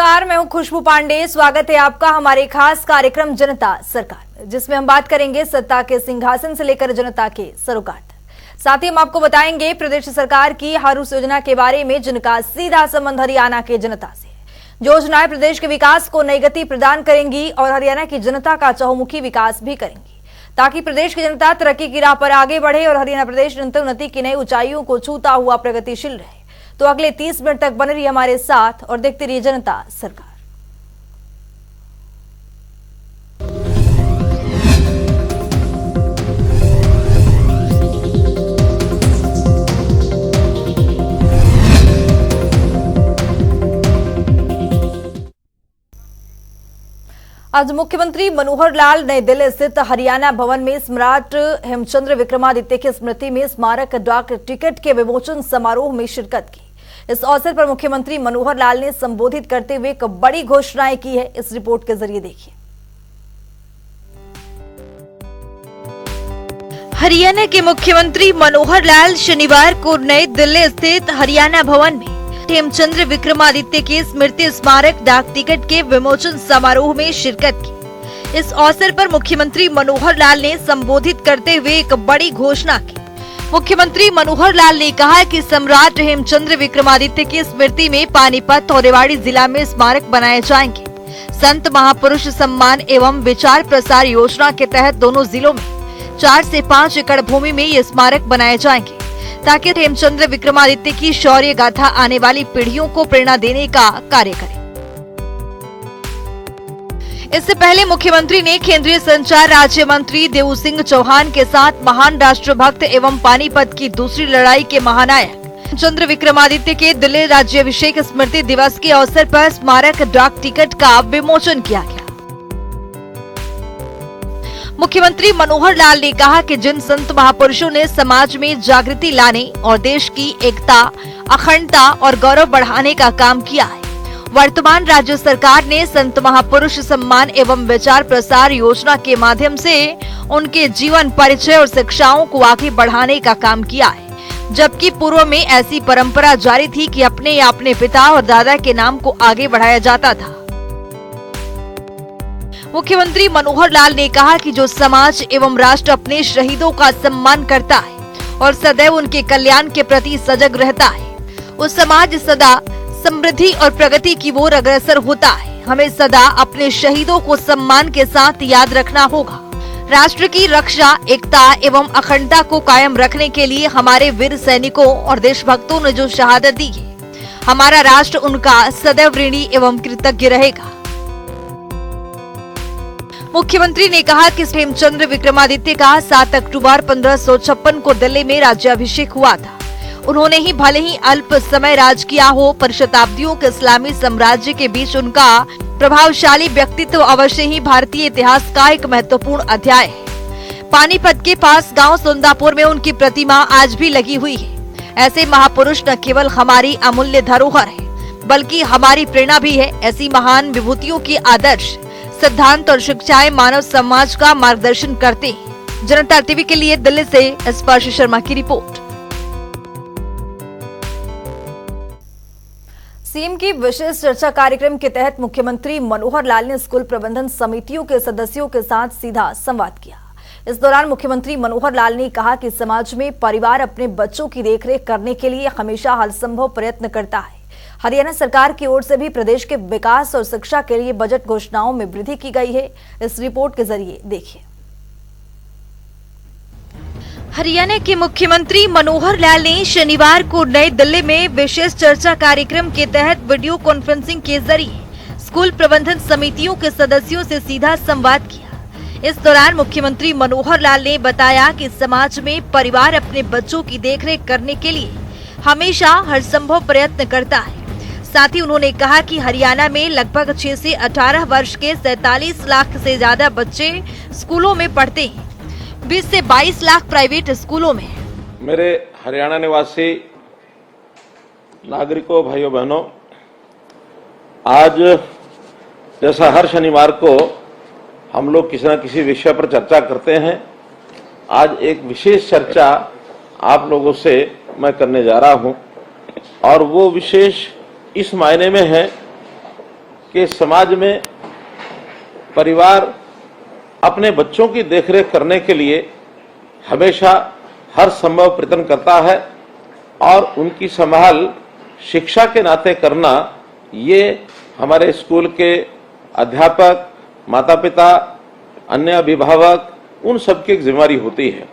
नमस्कार, मैं हूं खुशबू पांडे। स्वागत है आपका हमारे खास कार्यक्रम जनता सरकार, जिसमें हम बात करेंगे सत्ता के सिंहासन से लेकर जनता के सरोकार तक। साथ ही हम आपको बताएंगे प्रदेश सरकार की हर उस योजना के बारे में जिनका सीधा संबंध हरियाणा के जनता से है। जो योजनाएं प्रदेश के विकास को नई गति प्रदान करेंगी और हरियाणा की जनता का चहुमुखी विकास भी करेंगी, ताकि प्रदेश की जनता तरक्की की राह पर आगे बढ़े और हरियाणा प्रदेश निरंतर उन्नति की नई ऊंचाइयों को छूता हुआ प्रगतिशील रहे। तो अगले 30 मिनट तक बने रहिए हमारे साथ और देखते रहिए जनता सरकार। आज मुख्यमंत्री मनोहर लाल नई दिल्ली स्थित हरियाणा भवन में सम्राट हेमचंद्र विक्रमादित्य की स्मृति में स्मारक डाक टिकट के विमोचन समारोह में शिरकत की। इस अवसर पर मुख्यमंत्री मनोहर लाल ने संबोधित करते हुए एक बड़ी घोषणाएं की है। इस रिपोर्ट के जरिए देखिए। हरियाणा के मुख्यमंत्री मनोहर लाल शनिवार को नई दिल्ली स्थित हरियाणा भवन में हेमचंद्र विक्रमादित्य के स्मृति स्मारक डाक टिकट के विमोचन समारोह में शिरकत की। इस अवसर पर मुख्यमंत्री मनोहर लाल ने संबोधित करते हुए एक बड़ी घोषणा की। मुख्यमंत्री मनोहर लाल ने कहा कि सम्राट हेमचंद्र विक्रमादित्य की स्मृति में पानीपत और रेवाड़ी जिला में स्मारक बनाए जाएंगे। संत महापुरुष सम्मान एवं विचार प्रसार योजना के तहत दोनों जिलों में 4 से 5 एकड़ भूमि में ये स्मारक बनाए जाएंगे, ताकि हेमचंद्र विक्रमादित्य की शौर्य गाथा आने वाली पीढ़ियों को प्रेरणा देने का कार्य करे। इससे पहले मुख्यमंत्री ने केंद्रीय संचार राज्य मंत्री देवू सिंह चौहान के साथ महान राष्ट्रभक्त एवं पानीपत की दूसरी लड़ाई के महानायक हेमचंद्र विक्रमादित्य के दिल्ली राज्याभिषेक स्मृति दिवस के अवसर पर स्मारक डाक टिकट का विमोचन किया गया। मुख्यमंत्री मनोहर लाल ने कहा कि जिन संत महापुरुषों ने समाज में जागृति लाने और देश की एकता, अखंडता और गौरव बढ़ाने का काम किया है, वर्तमान राज्य सरकार ने संत महापुरुष सम्मान एवं विचार प्रसार योजना के माध्यम से उनके जीवन परिचय और शिक्षाओं को आगे बढ़ाने का काम किया है। जबकि पूर्व में ऐसी परंपरा जारी थी कि अपने या अपने पिता और दादा के नाम को आगे बढ़ाया जाता था। मुख्यमंत्री मनोहर लाल ने कहा कि जो समाज एवं राष्ट्र अपने शहीदों का सम्मान करता है और सदैव उनके कल्याण के प्रति सजग रहता है, वो समाज सदा समृद्धि और प्रगति की ओर अग्रसर होता है। हमें सदा अपने शहीदों को सम्मान के साथ याद रखना होगा। राष्ट्र की रक्षा, एकता एवं अखंडता को कायम रखने के लिए हमारे वीर सैनिकों और देशभक्तों ने जो शहादत दी है, हमारा राष्ट्र उनका सदैव ऋणी एवं कृतज्ञ रहेगा। मुख्यमंत्री ने कहा कि हेमचंद्र विक्रमादित्य का 7 अक्टूबर 1556 को दिल्ली में राज्याभिषेक हुआ था। उन्होंने ही भले ही अल्प समय राज किया हो, पर शताब्दियों के इस्लामी साम्राज्य के बीच उनका प्रभावशाली व्यक्तित्व अवश्य ही भारतीय इतिहास का एक महत्वपूर्ण अध्याय है। पानीपत के पास गांव सुंदापुर में उनकी प्रतिमा आज भी लगी हुई है। ऐसे महापुरुष न केवल हमारी अमूल्य धरोहर है, बल्कि हमारी प्रेरणा भी है। ऐसी महान विभूतियों की आदर्श, सिद्धांत और शिक्षाएं मानव समाज का मार्गदर्शन करते हैं। जनता टीवी के लिए दिल्ली से स्पर्श शर्मा की रिपोर्ट। सीएम की विशेष चर्चा कार्यक्रम के तहत मुख्यमंत्री मनोहर लाल ने स्कूल प्रबंधन समितियों के सदस्यों के साथ सीधा संवाद किया। इस दौरान मुख्यमंत्री मनोहर लाल ने कहा कि समाज में परिवार अपने बच्चों की देखरेख करने के लिए हमेशा हर संभव प्रयत्न करता है। हरियाणा सरकार की ओर से भी प्रदेश के विकास और शिक्षा के लिए बजट घोषणाओं में वृद्धि की गई है। इस रिपोर्ट के जरिए देखिए। हरियाणा के मुख्यमंत्री मनोहर लाल ने शनिवार को नई दिल्ली में विशेष चर्चा कार्यक्रम के तहत वीडियो कॉन्फ्रेंसिंग के जरिए स्कूल प्रबंधन समितियों के सदस्यों से सीधा संवाद किया। इस दौरान मुख्यमंत्री मनोहर लाल ने बताया कि समाज में परिवार अपने बच्चों की देखरेख करने के लिए हमेशा हर संभव प्रयत्न करता है। साथ ही उन्होंने कहा कि हरियाणा में लगभग 6 से 18 वर्ष के 47 लाख से ज्यादा बच्चे स्कूलों में पढ़ते हैं। 20 से 22 लाख प्राइवेट स्कूलों में। मेरे हरियाणा निवासी नागरिकों, भाइयों बहनों, आज जैसा हर शनिवार को हम लोग किसी न किसी विषय पर चर्चा करते हैं, आज एक विशेष चर्चा आप लोगों से मैं करने जा रहा हूं। और वो विशेष इस मायने में है कि समाज में परिवार अपने बच्चों की देखरेख करने के लिए हमेशा हर संभव प्रयत्न करता है और उनकी संभाल शिक्षा के नाते करना ये हमारे स्कूल के अध्यापक, माता पिता, अन्य अभिभावक, उन सबकी एक जिम्मेदारी होती है।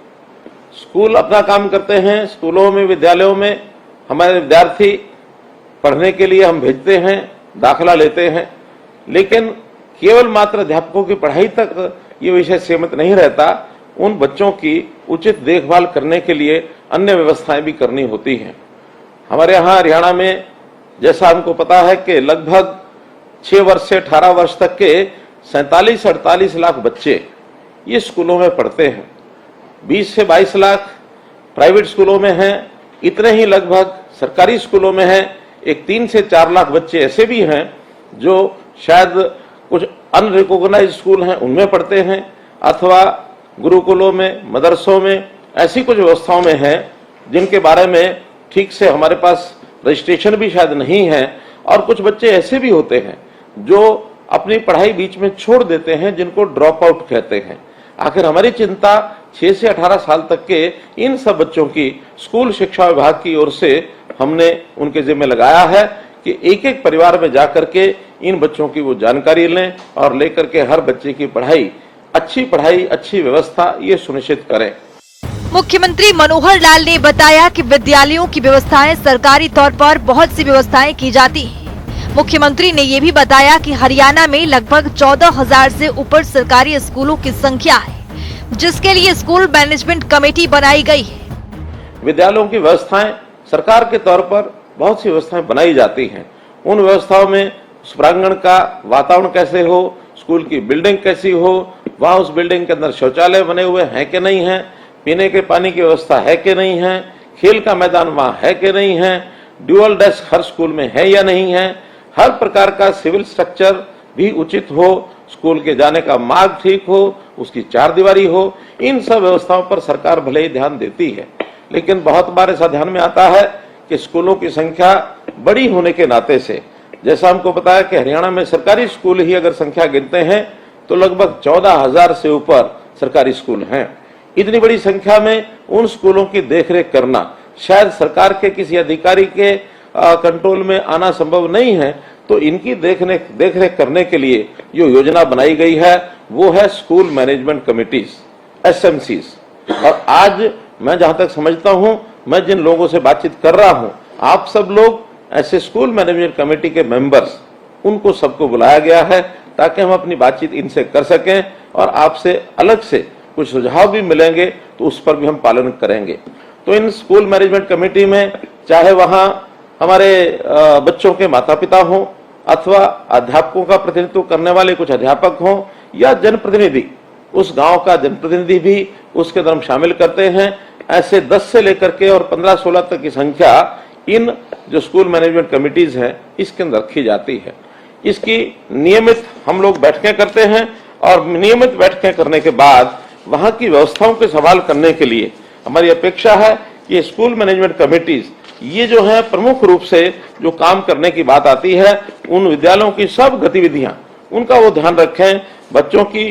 स्कूल अपना काम करते हैं, स्कूलों में, विद्यालयों में हमारे विद्यार्थी पढ़ने के लिए हम भेजते हैं, दाखिला लेते हैं, लेकिन केवल मात्र अध्यापकों की पढ़ाई तक ये विषय सीमित नहीं रहता। उन बच्चों की उचित देखभाल करने के लिए अन्य व्यवस्थाएं भी करनी होती हैं। हमारे यहाँ हरियाणा में जैसा हमको पता है कि लगभग 6 वर्ष से 18 वर्ष तक के 47-48 लाख बच्चे ये स्कूलों में पढ़ते हैं। 20 से 22 लाख प्राइवेट स्कूलों में हैं, इतने ही लगभग सरकारी स्कूलों में हैं। एक 3 से 4 लाख बच्चे ऐसे भी हैं जो शायद कुछ अनरिकॉग्नाइज्ड स्कूल हैं उनमें पढ़ते हैं, अथवा गुरुकुलों में, मदरसों में ऐसी कुछ व्यवस्थाओं में हैं जिनके बारे में ठीक से हमारे पास रजिस्ट्रेशन भी शायद नहीं है। और कुछ बच्चे ऐसे भी होते हैं जो अपनी पढ़ाई बीच में छोड़ देते हैं, जिनको ड्रॉप आउट कहते हैं। आखिर हमारी चिंता 6 से 18 साल तक के इन सब बच्चों की स्कूल शिक्षा विभाग की ओर से हमने उनके जिम्मे लगाया है कि एक एक परिवार में जाकर के इन बच्चों की वो जानकारी लें और लेकर के हर बच्चे की पढ़ाई, अच्छी व्यवस्था ये सुनिश्चित करें। मुख्यमंत्री मनोहर लाल ने बताया कि विद्यालयों की व्यवस्थाएं सरकारी तौर पर बहुत सी व्यवस्थाएं की जाती हैं। मुख्यमंत्री ने ये भी बताया कि हरियाणा में लगभग 14,000 से ऊपर सरकारी स्कूलों की संख्या है, जिसके लिए स्कूल मैनेजमेंट कमेटी बनाई गई है। विद्यालयों की व्यवस्थाएं सरकार के तौर पर बहुत सी व्यवस्थाएं बनाई जाती हैं। उन व्यवस्थाओं में उस प्रांगण का वातावरण कैसे हो, स्कूल की बिल्डिंग कैसी हो, वहाँ उस बिल्डिंग के अंदर शौचालय बने हुए हैं कि नहीं है, पीने के पानी की व्यवस्था है कि नहीं है, खेल का मैदान वहाँ है कि नहीं है, ड्यूअल डेस्क हर स्कूल में है या नहीं है, हर प्रकार का सिविल स्ट्रक्चर भी उचित हो, स्कूल के जाने का मार्ग ठीक हो, उसकी चारदीवारी हो। इन सब व्यवस्थाओं पर सरकार भले ही ध्यान देती है, लेकिन बहुत बार ऐसा ध्यान में आता है कि स्कूलों की संख्या बड़ी होने के नाते से, जैसा हमको पता है कि हरियाणा में सरकारी स्कूल ही अगर संख्या गिनते हैं तो लगभग 14,000 से ऊपर सरकारी स्कूल हैं। इतनी बड़ी संख्या में उन स्कूलों की देखरेख करना शायद सरकार के किसी अधिकारी के कंट्रोल में आना संभव नहीं है। तो इनकी देखरेख करने के लिए जो योजना बनाई गई है वो है स्कूल मैनेजमेंट कमिटीज, SMCs। और आज मैं जहां तक समझता हूं, मैं जिन लोगों से बातचीत कर रहा हूं, आप सब लोग ऐसे स्कूल मैनेजमेंट कमेटी के मेंबर्स, उनको सबको बुलाया गया है ताकि हम अपनी बातचीत इनसे कर सकें और आपसे अलग से कुछ सुझाव भी मिलेंगे तो उस पर भी हम पालन करेंगे। तो इन स्कूल मैनेजमेंट कमेटी में चाहे वहां हमारे बच्चों के माता पिता हों, अथवा अध्यापकों का प्रतिनिधित्व करने वाले कुछ अध्यापक हों, या जनप्रतिनिधि, उस गांव का जनप्रतिनिधि भी उसके अंदर हम शामिल करते हैं। ऐसे 10 से लेकर के और 15-16 तक की संख्या इन जो स्कूल मैनेजमेंट कमिटीज हैं इसके अंदर रखी जाती है। इसकी नियमित हम लोग बैठकें करते हैं और नियमित बैठकें करने के बाद वहां की व्यवस्थाओं के सवाल करने के लिए हमारी अपेक्षा है कि स्कूल मैनेजमेंट कमेटीज ये जो है प्रमुख रूप से जो काम करने की बात आती है, उन विद्यालयों की सब गतिविधियां उनका वो ध्यान रखें। बच्चों की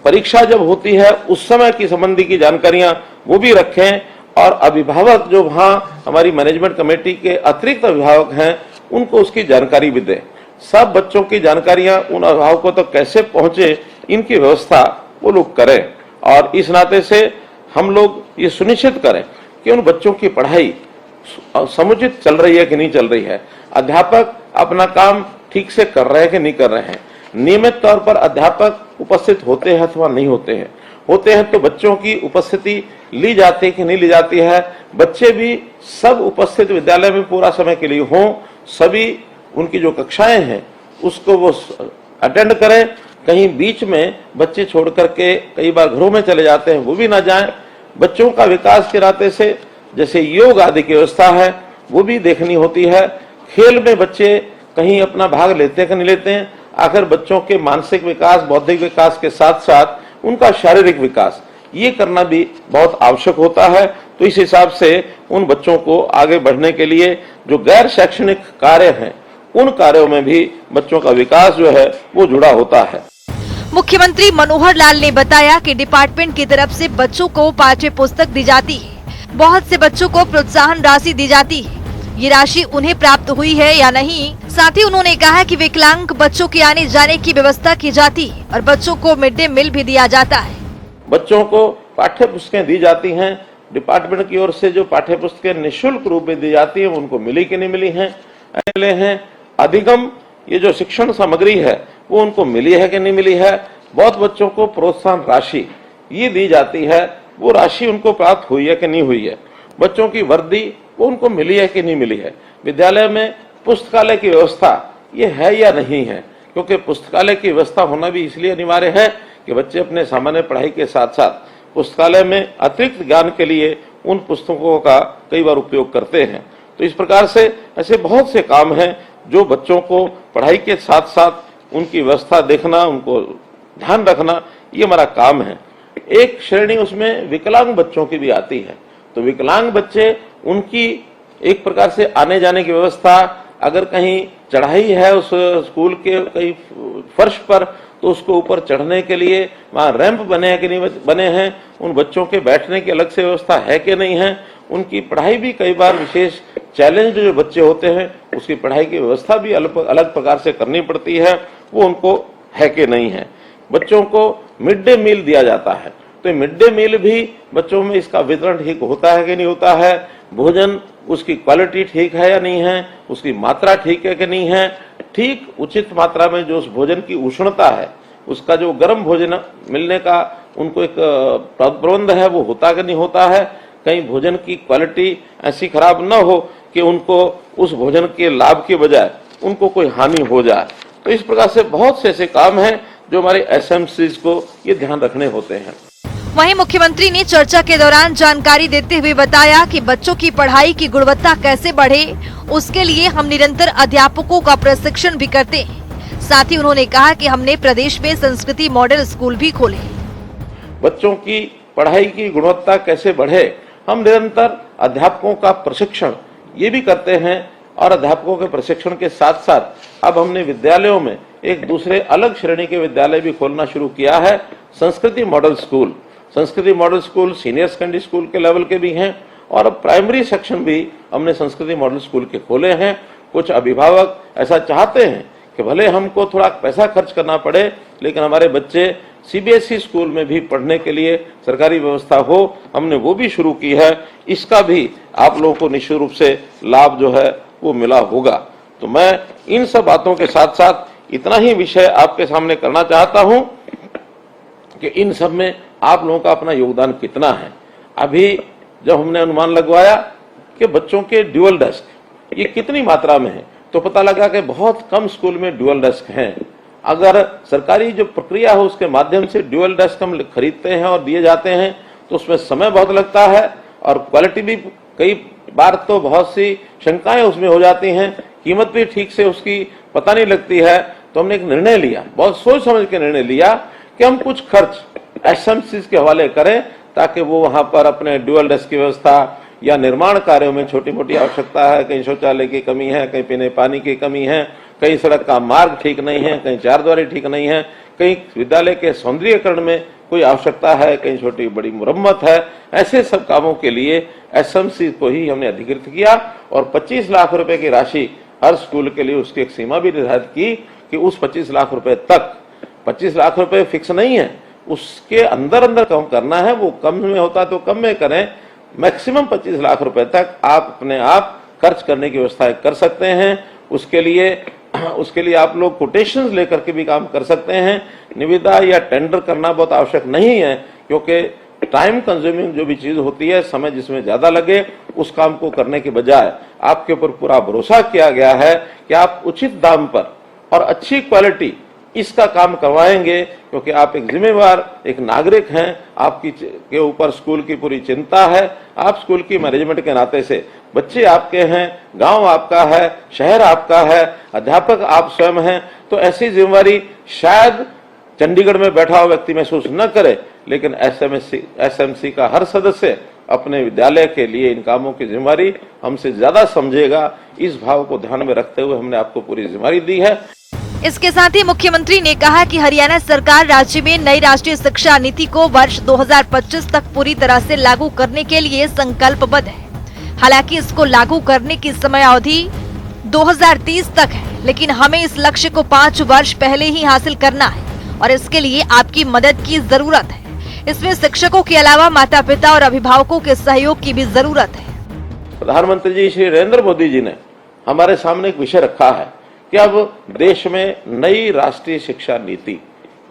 परीक्षा जब होती है उस समय की संबंधी की जानकारियां वो भी रखें, और अभिभावक जो वहां हमारी मैनेजमेंट कमेटी के अतिरिक्त अभिभावक हैं उनको उसकी जानकारी भी दें। सब बच्चों की जानकारियां उन अभिभावकों तक कैसे पहुंचे, इनकी व्यवस्था वो लोग करें। और इस नाते से हम लोग ये सुनिश्चित करें कि उन बच्चों की पढ़ाई समुचित चल रही है कि नहीं चल रही है, अध्यापक अपना काम ठीक से कर रहे हैं कि नहीं कर रहे हैं, नियमित तौर पर अध्यापक उपस्थित होते हैं अथवा नहीं होते हैं तो बच्चों की उपस्थिति ली जाती है कि नहीं ली जाती है, बच्चे भी सब उपस्थित विद्यालय में पूरा समय के लिए हों, सभी उनकी जो कक्षाएं हैं उसको वो अटेंड करें। कहीं बीच में बच्चे छोड़ करके कई बार घरों में चले जाते हैं, वो भी ना जाएं। बच्चों का विकास के नाते से जैसे योग आदि की व्यवस्था है वो भी देखनी होती है। खेल में बच्चे कहीं अपना भाग लेते हैं कि नहीं लेते हैं, आखिर बच्चों के मानसिक विकास, बौद्धिक विकास के साथ साथ उनका शारीरिक विकास ये करना भी बहुत आवश्यक होता है। तो इस हिसाब से उन बच्चों को आगे बढ़ने के लिए जो गैर शैक्षणिक कार्य हैं उन कार्यों में भी बच्चों का विकास जो है वो जुड़ा होता है। मुख्यमंत्री मनोहर लाल ने बताया कि डिपार्टमेंट की तरफ से बच्चों को पाठ्य पुस्तक दी जाती है। बहुत से बच्चों को प्रोत्साहन राशि दी जाती है। ये राशि उन्हें प्राप्त हुई है या नहीं। साथ ही उन्होंने कहा कि विकलांग बच्चों के आने जाने की व्यवस्था की जाती है और बच्चों को मिड डे मील भी दिया जाता है। बच्चों को पाठ्य पुस्तकें दी जाती हैं। डिपार्टमेंट की ओर से जो पाठ्य पुस्तकें निःशुल्क रूप में दी जाती है उनको मिली कि नहीं मिली हैं, मिले हैं। अधिगम ये जो शिक्षण सामग्री है वो उनको मिली है कि नहीं मिली है। बहुत बच्चों को प्रोत्साहन राशि ये दी जाती है, वो राशि उनको प्राप्त हुई है कि नहीं हुई है। बच्चों की वर्दी वो उनको मिली है कि नहीं मिली है। विद्यालय में पुस्तकालय की व्यवस्था ये है या नहीं है, क्योंकि पुस्तकालय की व्यवस्था होना भी इसलिए अनिवार्य है कि बच्चे अपने सामान्य पढ़ाई के साथ साथ पुस्तकालय में अतिरिक्त ज्ञान के लिए उन पुस्तकों का कई बार उपयोग करते हैं। तो इस प्रकार से ऐसे बहुत से काम हैं जो बच्चों को पढ़ाई के साथ साथ उनकी व्यवस्था देखना, उनको ध्यान रखना, ये हमारा काम है। एक श्रेणी उसमें विकलांग बच्चों की भी आती है। तो विकलांग बच्चे, उनकी एक प्रकार से आने जाने की व्यवस्था, अगर कहीं चढ़ाई है उस स्कूल के कहीं फर्श पर तो उसको ऊपर चढ़ने के लिए वहां रैंप बने हैं कि नहीं बने हैं, उन बच्चों के बैठने की अलग से व्यवस्था है कि नहीं है। उनकी पढ़ाई भी कई बार विशेष चैलेंज जो बच्चे होते हैं उसकी पढ़ाई की व्यवस्था भी अलग प्रकार से करनी पड़ती है, वो उनको है कि नहीं है। बच्चों को मिड डे मील दिया जाता है, तो मिड डे मील भी बच्चों में इसका वितरण ठीक होता है कि नहीं होता है। भोजन उसकी क्वालिटी ठीक है या नहीं है, उसकी मात्रा ठीक है कि नहीं है। ठीक उचित मात्रा में जो उस भोजन की उष्णता है, उसका जो गर्म भोजन मिलने का उनको एक प्रबंध है वो होता कि नहीं होता है। कहीं भोजन की क्वालिटी ऐसी खराब न हो कि उनको उस भोजन के लाभ के बजाय उनको कोई हानि हो जाए। तो इस प्रकार से बहुत से ऐसे काम हैं जो हमारे एसएमसीज को ये ध्यान रखने होते हैं। वहीं मुख्यमंत्री ने चर्चा के दौरान जानकारी देते हुए बताया कि बच्चों की पढ़ाई की गुणवत्ता कैसे बढ़े, उसके लिए हम निरंतर अध्यापकों का प्रशिक्षण भी करते हैं। साथ ही उन्होंने कहा कि हमने प्रदेश में संस्कृति मॉडल स्कूल भी खोले। बच्चों की पढ़ाई की गुणवत्ता कैसे बढ़े, हम निरंतर अध्यापकों का प्रशिक्षण ये भी करते हैं। और अध्यापकों के प्रशिक्षण के साथ साथ अब हमने विद्यालयों में एक दूसरे अलग श्रेणी के विद्यालय भी खोलना शुरू किया है, संस्कृति मॉडल स्कूल। संस्कृति model school senior secondary school के लेवल के भी हैं और अब प्राइमरी सेक्शन भी हमने संस्कृति मॉडल स्कूल के खोले हैं। कुछ अभिभावक ऐसा चाहते हैं कि भले हमको थोड़ा पैसा खर्च करना पड़े, लेकिन हमारे बच्चे सीबीएसई स्कूल में भी पढ़ने के लिए सरकारी व्यवस्था हो, हमने वो भी शुरू की है। इसका भी आप लोगों को निश्चित रूप से लाभ जो है वो मिला होगा। तो मैं इन सब बातों के साथ साथ इतना ही विषय आपके सामने करना चाहता हूं कि इन सब में आप लोगों का अपना योगदान कितना है। अभी जब हमने अनुमान लगवाया कि बच्चों के ड्यूअल डेस्क ये कितनी मात्रा में है, तो पता लगा कि बहुत कम स्कूल में ड्यूअल डेस्क हैं। अगर सरकारी जो प्रक्रिया है उसके माध्यम से ड्यूअल डेस्क हम खरीदते हैं और दिए जाते हैं तो उसमें समय बहुत लगता है और क्वालिटी भी कई बार तो बहुत सी शंकाएं उसमें हो जाती हैं, कीमत भी ठीक से उसकी पता नहीं लगती है। तो हमने एक निर्णय लिया, बहुत सोच समझ के निर्णय लिया कि हम कुछ खर्च एसएमसी के हवाले करें ताकि वो वहां पर अपने ड्यूअल डेस्क की व्यवस्था या निर्माण कार्यों में छोटी मोटी आवश्यकता है, कहीं शौचालय की कमी है, कहीं पीने पानी की कमी है, कहीं सड़क का मार्ग ठीक नहीं है, कहीं चारद्वारी ठीक नहीं है, कहीं विद्यालय के सौंदर्यीकरण में कोई आवश्यकता है, कहीं छोटी बड़ी मुरम्मत है। ऐसे सब कामों के लिए एसएमसी को ही हमने अधिकृत किया और 25 लाख रुपए की राशि हर स्कूल के लिए उसकी एक सीमा भी निर्धारित की कि उस 25 लाख रुपए तक, 25 लाख रुपए फिक्स नहीं है, उसके अंदर अंदर कम करना है। वो कम में होता तो कम में करें, मैक्सिमम 25 लाख रुपए तक आप अपने आप खर्च करने की व्यवस्था कर सकते हैं। उसके लिए आप लोग कोटेशंस लेकर के भी काम कर सकते हैं। निविदा या टेंडर करना बहुत आवश्यक नहीं है, क्योंकि टाइम कंज्यूमिंग जो भी चीज होती है, समय जिसमें ज्यादा लगे, उस काम को करने के बजाय आपके ऊपर पूरा भरोसा किया गया है कि आप उचित दाम पर और अच्छी क्वालिटी इसका काम करवाएंगे, क्योंकि आप एक जिम्मेवार एक नागरिक हैं। आपकी के ऊपर स्कूल की पूरी चिंता है। आप स्कूल की मैनेजमेंट के नाते से, बच्चे आपके हैं, गांव आपका है, शहर आपका है, अध्यापक आप स्वयं हैं। तो ऐसी जिम्मेवारी शायद चंडीगढ़ में बैठा हुआ व्यक्ति महसूस न करे, लेकिन एसएमसी का हर सदस्य अपने विद्यालय के लिए इन कामों की जिम्मेदारी हमसे ज्यादा समझेगा, इस भाव को ध्यान में रखते हुए हमने आपको पूरी जिम्मेदारी दी है। इसके साथ ही मुख्यमंत्री ने कहा कि हरियाणा सरकार राज्य में नई राष्ट्रीय शिक्षा नीति को वर्ष 2025 तक पूरी तरह से लागू करने के लिए संकल्पबद्ध है। हालांकि इसको लागू करने की समय अवधि 2030 तक है, लेकिन हमें इस लक्ष्य को 5 वर्ष पहले ही हासिल करना है और इसके लिए आपकी मदद की जरूरत है। इसमें शिक्षकों के अलावा माता पिता और अभिभावकों के सहयोग की भी जरूरत है। प्रधानमंत्री जी श्री नरेंद्र मोदी जी ने हमारे सामने एक विषय रखा है कि अब देश में नई राष्ट्रीय शिक्षा नीति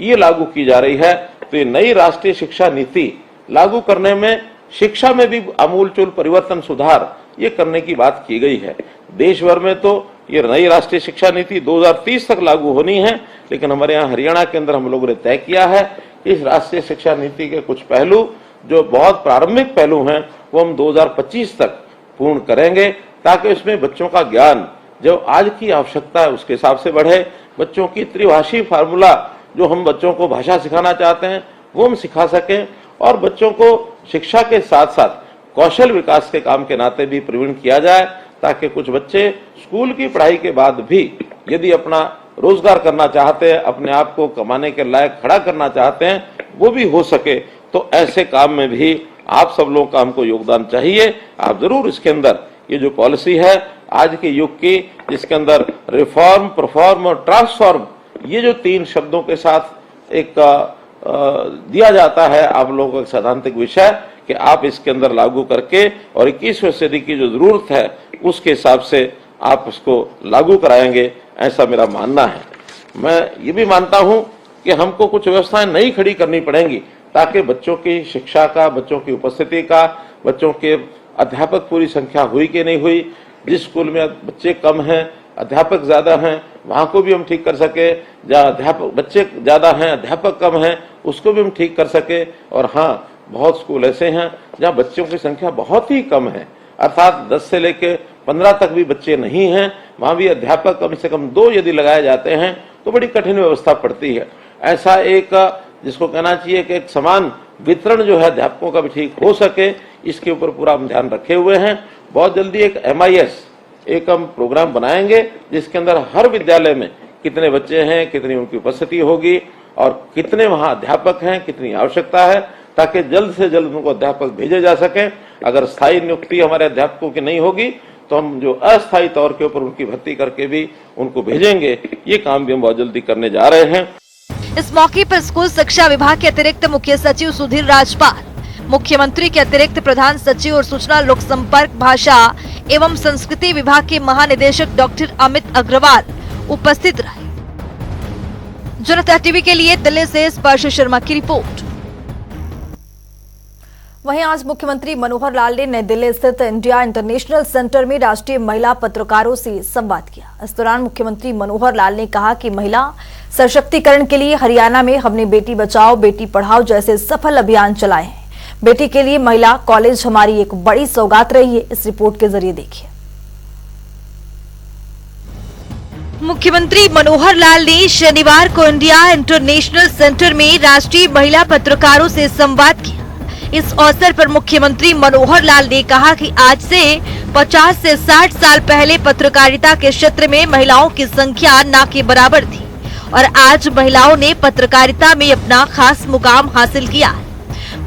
ये लागू की जा रही है। तो ये नई राष्ट्रीय शिक्षा नीति लागू करने में शिक्षा में भी आमूलचूल परिवर्तन, सुधार ये करने की बात की गई है। देश भर में तो ये नई राष्ट्रीय शिक्षा नीति 2030 तक लागू होनी है, लेकिन हमारे यहाँ हरियाणा के अंदर हम लोगों ने तय किया है कि इस राष्ट्रीय शिक्षा नीति के कुछ पहलू जो बहुत प्रारंभिक पहलू हैं वो हम 2025 तक पूर्ण करेंगे, ताकि उसमें बच्चों का ज्ञान जो आज की आवश्यकता है उसके हिसाब से बढ़े। बच्चों की त्रिभाषी फार्मूला जो हम बच्चों को भाषा सिखाना चाहते हैं वो हम सिखा सकें, और बच्चों को शिक्षा के साथ साथ कौशल विकास के काम के नाते भी प्रवीण किया जाए, ताकि कुछ बच्चे स्कूल की पढ़ाई के बाद भी यदि अपना रोजगार करना चाहते हैं, अपने आप को कमाने के लायक खड़ा करना चाहते हैं, वो भी हो सके। तो ऐसे काम में भी आप सब लोगों का हमको योगदान चाहिए। आप जरूर इसके अंदर ये जो पॉलिसी है आज के युग की, जिसके अंदर रिफॉर्म, परफॉर्म और ट्रांसफॉर्म ये जो 3 शब्दों के साथ एक दिया जाता है आप लोगों का सैद्धांतिक विषय, कि आप इसके अंदर लागू करके और 21वीं सदी की जो जरूरत है उसके हिसाब से आप उसको लागू कराएंगे, ऐसा मेरा मानना है। मैं ये भी मानता हूं कि हमको कुछ व्यवस्थाएं नई खड़ी करनी पड़ेंगी, ताकि बच्चों की शिक्षा का, बच्चों की उपस्थिति का, बच्चों के अध्यापक पूरी संख्या हुई कि नहीं हुई, जिस स्कूल में बच्चे कम हैं अध्यापक ज्यादा हैं वहां को भी हम ठीक कर सके, जहाँ अध्यापक बच्चे ज्यादा हैं अध्यापक कम हैं उसको भी हम ठीक कर सके। और हाँ, बहुत स्कूल ऐसे हैं जहाँ बच्चों की संख्या बहुत ही कम है, अर्थात 10 से लेके 15 तक भी बच्चे नहीं हैं, वहां भी अध्यापक कम से कम 2 यदि लगाए जाते हैं तो बड़ी कठिन व्यवस्था पड़ती है। ऐसा एक जिसको कहना चाहिए कि एक समान वितरण जो है अध्यापकों का भी ठीक हो सके, इसके ऊपर पूरा हम ध्यान रखे हुए हैं। बहुत जल्दी एक MIS एक हम प्रोग्राम बनाएंगे, जिसके अंदर हर विद्यालय में कितने बच्चे हैं, कितनी उनकी उपस्थिति होगी और कितने वहां अध्यापक हैं, कितनी आवश्यकता है, ताकि जल्द से जल्द उनको अध्यापक भेजे जा सके। अगर स्थायी नियुक्ति हमारे अध्यापकों की नहीं होगी तो हम जो अस्थायी तौर के ऊपर उनकी भर्ती करके भी उनको भेजेंगे, ये काम भी हम बहुत जल्दी करने जा रहे हैं। इस मौके पर स्कूल शिक्षा विभाग के अतिरिक्त मुख्य सचिव सुधीर राजपाल, मुख्यमंत्री के अतिरिक्त प्रधान सचिव और सूचना लोक संपर्क भाषा एवं संस्कृति विभाग के महानिदेशक डॉक्टर अमित अग्रवाल उपस्थित रहे। जनता टीवी के लिए दिल्ली से स्पर्श शर्मा की रिपोर्ट। वहीं आज मुख्यमंत्री मनोहर लाल ने नई दिल्ली स्थित इंडिया इंटरनेशनल सेंटर में राष्ट्रीय महिला पत्रकारों से संवाद किया। इस दौरान मुख्यमंत्री मनोहर लाल ने कहा कि महिला सशक्तिकरण के लिए हरियाणा में हमने बेटी बचाओ बेटी पढ़ाओ जैसे सफल अभियान चलाए हैं। बेटी के लिए महिला कॉलेज हमारी एक बड़ी सौगात रही है। इस रिपोर्ट के जरिए देखिए। मुख्यमंत्री मनोहर लाल ने शनिवार को इंडिया इंटरनेशनल सेंटर में राष्ट्रीय महिला पत्रकारों से संवाद किया। इस अवसर पर मुख्यमंत्री मनोहर लाल ने कहा कि आज से 50 से 60 साल पहले पत्रकारिता के क्षेत्र में महिलाओं की संख्या ना के बराबर थी और आज महिलाओं ने पत्रकारिता में अपना खास मुकाम हासिल किया है।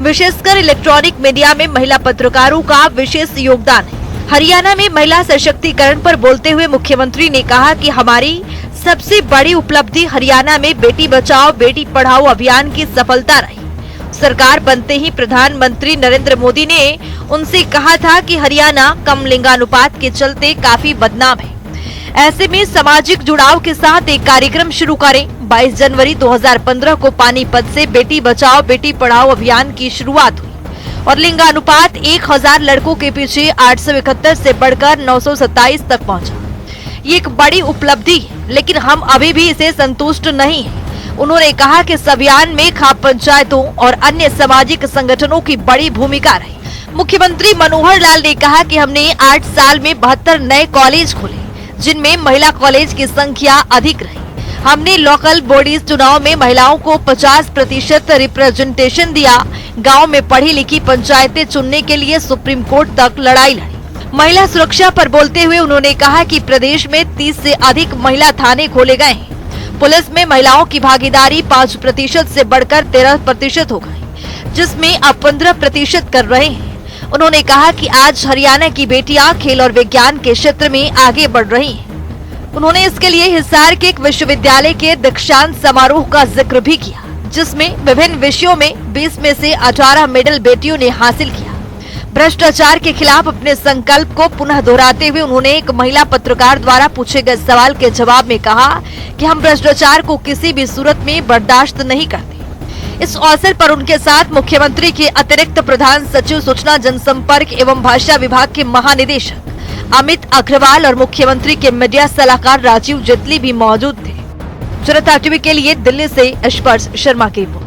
विशेषकर इलेक्ट्रॉनिक मीडिया में महिला पत्रकारों का विशेष योगदान है। हरियाणा में महिला सशक्तिकरण पर बोलते हुए मुख्यमंत्री ने कहा कि हमारी सबसे बड़ी उपलब्धि हरियाणा में बेटी बचाओ बेटी पढ़ाओ अभियान की सफलता रही। सरकार बनते ही प्रधानमंत्री नरेंद्र मोदी ने उनसे कहा था कि हरियाणा कम लिंगानुपात के चलते काफी बदनाम है, ऐसे में सामाजिक जुड़ाव के साथ एक कार्यक्रम शुरू करें। 22 जनवरी 2015 को पानीपत से बेटी बचाओ बेटी पढ़ाओ अभियान की शुरुआत हुई और लिंगानुपात 1000 लड़कों के पीछे 871 से बढ़कर 927 तक पहुंचा। ये एक बड़ी उपलब्धि है, लेकिन हम अभी भी इसे संतुष्ट नहीं हैं। उन्होंने कहा कि इस अभियान में खाप पंचायतों और अन्य सामाजिक संगठनों की बड़ी भूमिका रही। मुख्यमंत्री मनोहर लाल ने कहा कि हमने 8 साल में 72 नए कॉलेज खोले, जिनमें महिला कॉलेज की संख्या अधिक रही। हमने लोकल बॉडीज चुनाव में महिलाओं को 50% रिप्रेजेंटेशन दिया। गांव में पढ़ी लिखी पंचायतें चुनने के लिए सुप्रीम कोर्ट तक लड़ाई लड़ी। महिला सुरक्षा पर बोलते हुए उन्होंने कहा कि प्रदेश में 30 से अधिक महिला थाने खोले गए हैं। पुलिस में महिलाओं की भागीदारी 5% से बढ़कर 13% हो गई, जिसमें अब 15% कर रहे हैं। उन्होंने कहा कि आज हरियाणा की बेटियां खेल और विज्ञान के क्षेत्र में आगे बढ़ रही हैं। उन्होंने इसके लिए हिसार के एक विश्वविद्यालय के दीक्षांत समारोह का जिक्र भी किया, जिसमें विभिन्न विषयों में 20 में से 18 मेडल बेटियों ने हासिल किया। भ्रष्टाचार के खिलाफ अपने संकल्प को पुनः दोहराते हुए उन्होंने एक महिला पत्रकार द्वारा पूछे गए सवाल के जवाब में कहा कि हम भ्रष्टाचार को किसी भी सूरत में बर्दाश्त नहीं करते। इस अवसर पर उनके साथ मुख्यमंत्री के अतिरिक्त प्रधान सचिव सूचना जनसंपर्क एवं भाषा विभाग के महानिदेशक अमित अग्रवाल और मुख्यमंत्री के मीडिया सलाहकार राजीव जेटली भी मौजूद थे। जनता टीवी के लिए दिल्ली से स्पर्श शर्मा की रिपोर्ट।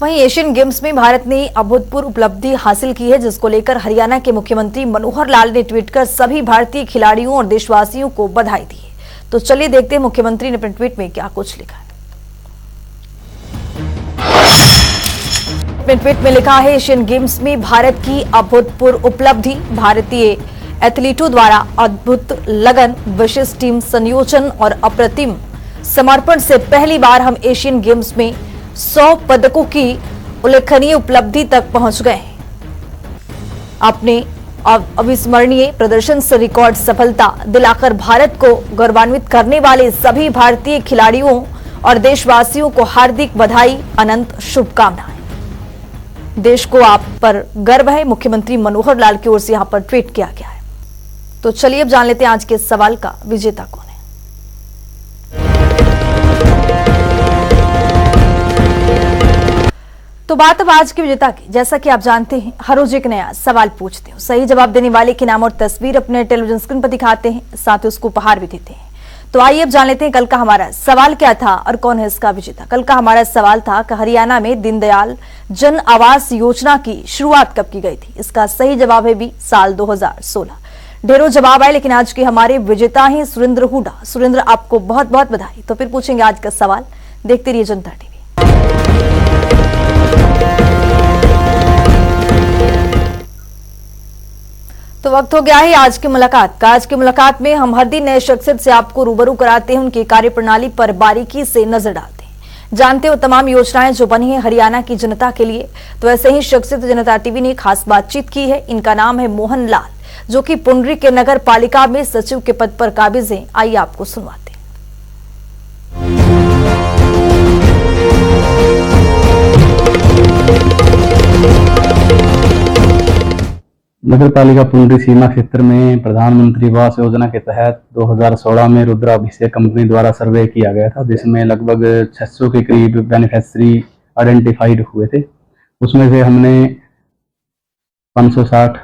वहीं एशियन गेम्स में भारत ने अभूतपूर्व उपलब्धि हासिल की है, जिसको लेकर हरियाणा के मुख्यमंत्री मनोहर लाल ने ट्वीट कर सभी भारतीय खिलाड़ियों और देशवासियों को बधाई दी है। तो चलिए देखते हैं मुख्यमंत्री ने अपने ट्वीट में क्या कुछ लिखा है। अपने ट्वीट में लिखा है, एशियन गेम्स में भारत की अभूतपूर्व उपलब्धि, भारतीय एथलीटों द्वारा अद्भुत लगन, विशिष्ट टीम संयोजन और अप्रतिम समर्पण से पहली बार हम एशियन गेम्स में 100 पदकों की उल्लेखनीय उपलब्धि तक पहुंच गए हैं। अपने अविस्मरणीय प्रदर्शन से रिकॉर्ड सफलता दिलाकर भारत को गौरवान्वित करने वाले सभी भारतीय खिलाड़ियों और देशवासियों को हार्दिक बधाई, अनंत शुभकामनाएं। देश को आप पर गर्व है, मुख्यमंत्री मनोहर लाल की ओर से यहां पर ट्वीट किया गया है। तो चलिए अब जान लेते हैं आज के सवाल का विजेता कौन है। तो बात अब आज के विजेता की। जैसा कि आप जानते हैं, हर रोज एक नया सवाल पूछते हैं, सही जवाब देने वाले के नाम और तस्वीर अपने टेलीविजन स्क्रीन पर दिखाते हैं, साथ ही उसको उपहार भी देते हैं। तो आइए अब जान लेते हैं कल का हमारा सवाल क्या था और कौन है इसका विजेता। कल का हमारा सवाल था कि हरियाणा में दीनदयाल जन आवास योजना की शुरुआत कब की गई थी। इसका सही जवाब है भी साल 2016। ढेरों जवाब आए, लेकिन आज के हमारे विजेता हैं सुरेंद्र हुडा। सुरेंद्र, आपको बहुत बहुत बधाई। तो फिर पूछेंगे आज का सवाल, देखते रहिए जनता टीवी। तो वक्त हो गया है आज की मुलाकात का। आज की मुलाकात में हम हर दिन नए शख्सियत से आपको रूबरू कराते हैं, उनकी कार्यप्रणाली पर बारीकी से नजर डालते हैं, जानते हो तमाम योजनाएं जो बनी है हरियाणा की जनता के लिए। तो ऐसे ही शख्सियत जनता टीवी ने खास बातचीत की है। इनका नाम है मोहन लाल, जो कि पुंडरी के नगर पालिका में सचिव के पद पर काबिज हैं। आइए आपको सुनवाते हैं। नगर पालिका पुंडरी सीमा क्षेत्र में प्रधानमंत्री आवास योजना के तहत 2016 में रुद्राभिषेक कंपनी द्वारा सर्वे किया गया था, जिसमें लगभग 600 के करीब बेनिफिशियरी आइडेंटिफाइड हुए थे। उसमें से हमने 560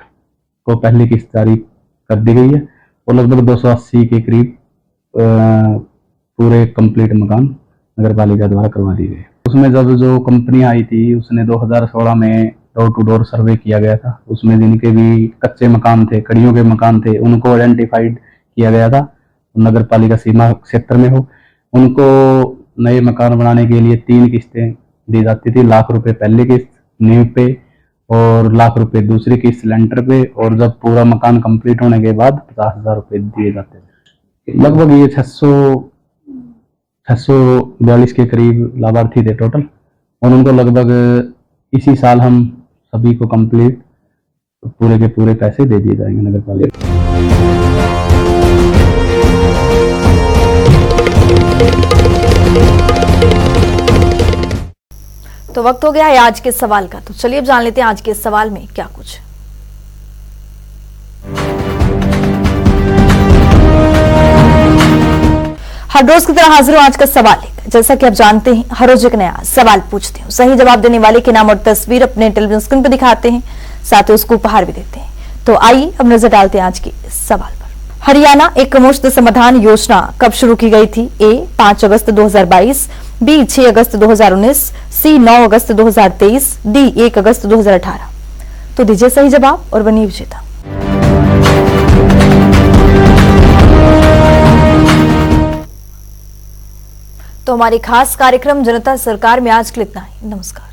को पहली किस्त जारी कर दी गई है और लगभग 280 के करीब पूरे कंप्लीट मकान नगर पालिका द्वारा करवा दी गई। उसमें जब जो कंपनी आई थी उसने 2016 में डोर टू डोर सर्वे किया गया था। उसमें जिनके भी कच्चे मकान थे, कड़ियों के मकान थे, उनको आइडेंटिफाइड किया गया था नगर पालिका सीमा क्षेत्र में हो। उनको नए मकान बनाने के लिए 3 किस्तें दी जाती थी। ₹1,00,000 पहली किस्त नींव पे और ₹1,00,000 दूसरी किस्त लेंटर पे, और जब पूरा मकान कंप्लीट होने के बाद ₹50,000 दिए जाते थे। लगभग ये 642 के करीब लाभार्थी थे टोटल, और उनको लगभग इसी साल हम सभी को कंप्लीट पूरे के पूरे पैसे दे दिए जाएंगे नगर पालिका। तो वक्त हो गया है आज के सवाल का। तो चलिए अब जान लेते हैं आज के सवाल में क्या कुछ। हर रोज की तरह हाजिर हूं आज का सवाल लेकर। जैसा कि आप जानते हैं, हर रोज एक नया सवाल पूछते हैं, सही जवाब देने वाले के नाम और तस्वीर अपने टेलीविजन स्क्रीन पर दिखाते हैं, साथ ही उसको उपहार भी देते हैं। तो आइए अब नजर डालते हैं आज के सवाल पर। हरियाणा एक मुश्त समाधान योजना कब शुरू की गई थी? ए 5 अगस्त 2022, बी 6 अगस्त 2019, सी 9 अगस्त 2023, डी 1 अगस्त 2018। तो दीजिए सही जवाब और बनिए विजेता। तो हमारे खास कार्यक्रम जनता सरकार में आज के लिए इतना ही। नमस्कार।